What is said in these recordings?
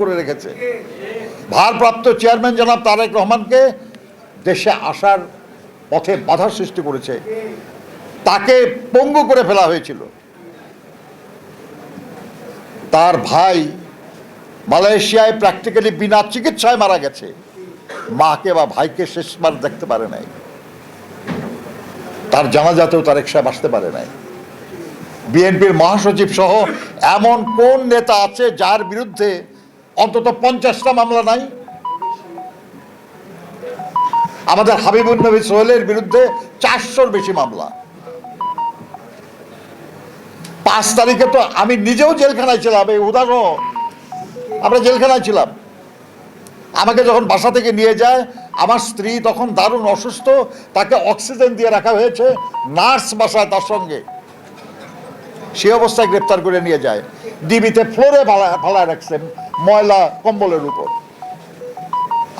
করে রেখেছে। ভারপ্রাপ্ত চেয়ারম্যান জনাব তারেক রহমানকে দেশে আসার পথে বাধা সৃষ্টি করেছে, তাকে পঙ্গু করে ফেলা হয়েছিল। তার ভাই মালয়েশিয়ায় প্র্যাকটিক্যালি বিনা চিকিৎসায় মারা গেছে, মাকে বা ভাইকে শেষবার দেখতে পারে নাই, তার জানাজাতেও তারেক সাহেব আসতে পারে নাই। বিএনপির মহাসচিব সহ এমন কোন নেতা আছে যার বিরুদ্ধে অন্তত 50টা মামলা নাই? আমাদের হাবিবুন নবী সোহেলের বিরুদ্ধে 400-র বেশি মামলা। 5 তারিখে তো আমি নিজেও জেলখানায় ছিলাম, এই উদাহরণ, আমরা জেলখানায় ছিলাম। আমাকে যখন বাসা থেকে নিয়ে যায়, আমার স্ত্রী তখন দারুণ অসুস্থ, তাকে অক্সিজেন দিয়ে রাখা হয়েছে, নার্স বাসায় তার সঙ্গে, সে অবস্থায় গ্রেপ্তার করে নিয়ে যায়, ডিবিতে ফ্লোরে ফালায় রাখছেন ময়লা কম্বলের উপর।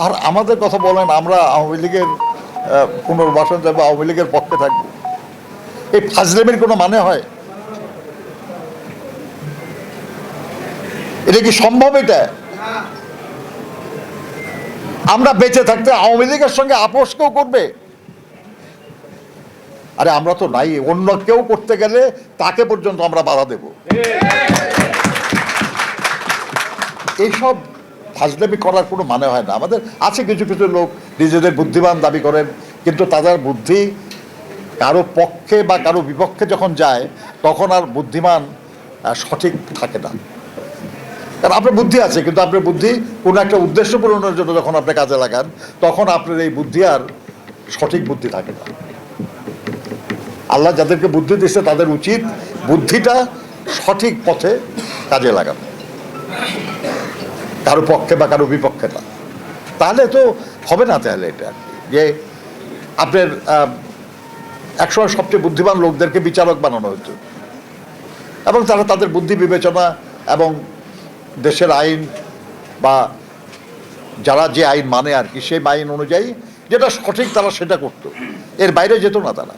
আর আমাদের কথা বলেন আমরা আওয়ামী লীগের পুনর্বাসন যাবো, আওয়ামী লীগের পক্ষে থাকবো, এই ফাজলেমের কোনো মানে হয়? এটা কি সম্ভব? এটা আমরা বেঁচে থাকতে আওয়ামী লীগের সঙ্গে আপোষ কেউ করবে? আরে আমরা তো নাই, অন্য কেউ করতে গেলে তাকে পর্যন্ত আমরা বাধা দেব। এইসব ফাজলামি করার কোনো মানে হয় না। আমাদের আছে কিছু কিছু লোক নিজেদের বুদ্ধিমান দাবি করেন, কিন্তু তাদের বুদ্ধি কারো পক্ষে বা কারো বিপক্ষে যখন যায় তখন আর বুদ্ধিমান সঠিক থাকে না। কারণ আপনার বুদ্ধি আছে, কিন্তু আপনার বুদ্ধি কোনো একটা উদ্দেশ্য পূরণের জন্য যখন আপনি কাজে লাগান তখন আপনার এই বুদ্ধি আর সঠিক বুদ্ধি থাকে না। আল্লাহ যাদেরকে বুদ্ধি দিচ্ছে তাদের উচিত বুদ্ধিটা সঠিক পথে কাজে লাগানো, কারো পক্ষে বা কারো বিপক্ষে না। তাহলে তো হবে না। তাহলে এটা যে আপনার একসময় সবচেয়ে বুদ্ধিমান লোকদেরকে বিচারক বানানো হতো এবং তারা তাদের বুদ্ধি বিবেচনা এবং দেশের আইন বা যারা যে আইন মানে আর কি, সেই আইন অনুযায়ী যেটা সঠিক তারা সেটা করতো, এর বাইরে যেত না তারা।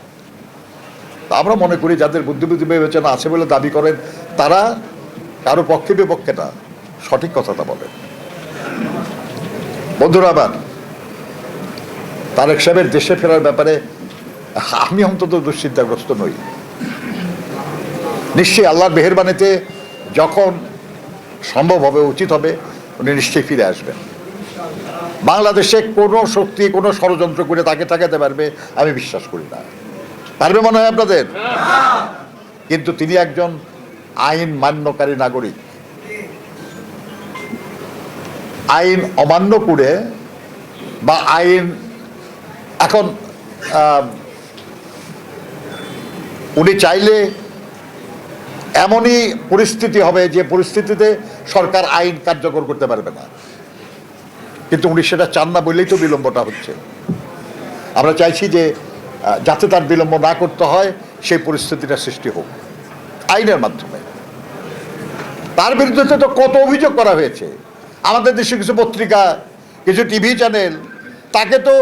আমরা মনে করি যাদের বুদ্ধি বিবেচনা আছে বলে দাবি করেন তারা কারো পক্ষে বিপক্ষে না, সঠিক কথাটা বলেন। বন্ধুরা, আবার তারেক সাহেবের দেশে ফেরার ব্যাপারে আমি অন্তত দুশ্চিন্তাগ্রস্ত নই। নিশ্চয়ই আল্লাহর মেহেরবানিতে যখন সম্ভব হবে, উচিত হবে, উনি নিশ্চয়ই ফিরে আসবেন। বাংলাদেশে কোনো শক্তি কোনো ষড়যন্ত্র করে তাকে ঠেকাতে পারবে আমি বিশ্বাস করি না। পারবে মনে হয় আপনাদের? কিন্তু তিনি একজন আইন মান্যকারী নাগরিক। আইন অমান্য করে বা আইন এখন উনি চাইলে এমনই পরিস্থিতি হবে যে পরিস্থিতিতে সরকার আইন কার্যকর করতে পারবে না, কিন্তু উনি সেটা চান না বলেই তো বিলম্বটা হচ্ছে। আমরা চাইছি যে যাতে তার বিলম্ব না করতে হয় সেই পরিস্থিতিটা সৃষ্টি হোক আইনের মাধ্যমে। তার বিরুদ্ধে তো কত অভিযোগ করা হয়েছে। আমাদের দেশে কিছু পত্রিকা, কিছু টিভি চ্যানেল তাকে তো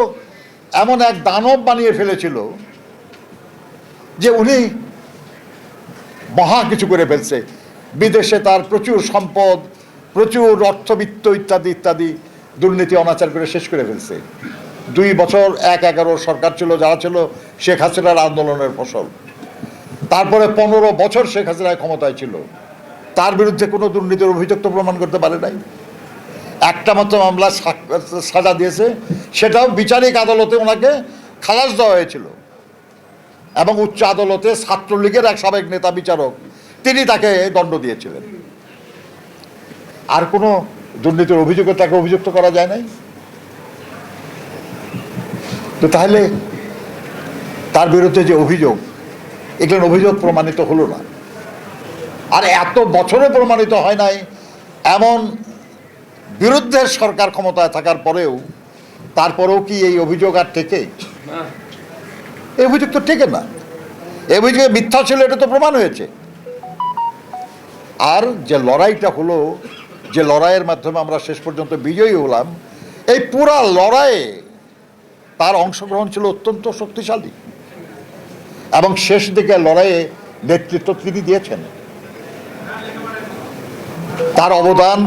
এমন এক দানব বানিয়ে ফেলেছিল যে উনি মহা কিছু করে ফেলছে, বিদেশে তার প্রচুর সম্পদ, প্রচুর অর্থবিত্ত ইত্যাদি ইত্যাদি দুর্নীতি অনাচার করে শেষ করে ফেলছে। 2 বছর 1-11 সরকার ছিল, যারা ছিল শেখ হাসিনার আন্দোলনের ফসল। তারপরে 15 বছর শেখ হাসিনা ক্ষমতায় ছিল, তার বিরুদ্ধে কোনো দুর্নীতির অভিযোগ তো প্রমাণ করতে পারে নাই। একটা মাত্র মামলা সাজা দিয়েছে, সেটাও বিচারিক আদালতে ওনাকে খালাস দেওয়া হয়েছিল এবং উচ্চ আদালতে ছাত্রলীগের এক সাবেক নেতা বিচারক তিনি তাকে দণ্ড দিয়েছিলেন। আর কোনো দুর্নীতির অভিযোগে তাকে অভিযুক্ত করা যায় নাই। তো তাহলে তার বিরুদ্ধে যে অভিযোগ, এগুলো অভিযোগ প্রমাণিত হলো না। আর এত বছরে প্রমাণিত হয় নাই এমন বিরুদ্ধের সরকার ক্ষমতায় থাকার পরেও, তারপরেও কি এই অভিযোগ আর টেকে? এই অভিযোগ তো টেকে না। এই অভিযোগে মিথ্যা ছিল এটা তো প্রমাণ হয়েছে। আর যে লড়াইটা হলো, যে লড়াইয়ের মাধ্যমে আমরা শেষ পর্যন্ত বিজয়ী হলাম, এই পুরা লড়াইয়ে তার অংশগ্রহণ ছিল অত্যন্ত শক্তিশালী এবং শেষ দিকে লড়াইয়ে নেতৃত্ব তিনি দিয়েছেন। তার অবদান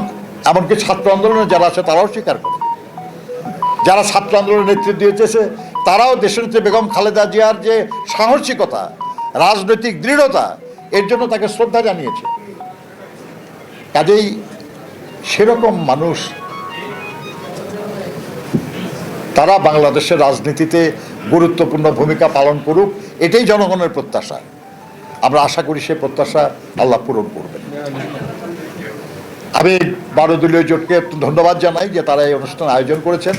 এমনকি ছাত্র আন্দোলনে যারা আছে তারাও স্বীকার করে। যারা ছাত্র আন্দোলনের নেতৃত্ব দিয়েছে তারাও দেশনেত্রী বেগম খালেদা জিয়ার যে সাহসিকতা, রাজনৈতিক দৃঢ়তা, এর জন্য তাকে শ্রদ্ধা জানিয়েছে। কাজেই সেরকম মানুষ তারা বাংলাদেশের রাজনীতিতে গুরুত্বপূর্ণ ভূমিকা পালন করুক, এটাই জনগণের প্রত্যাশা। আমরা আশা করি সে প্রত্যাশা আল্লাহ পূরণ করবেন। আমি 12 দলীয় জোটকে ধন্যবাদ জানাই যে তারা এই অনুষ্ঠান আয়োজন করেছেন।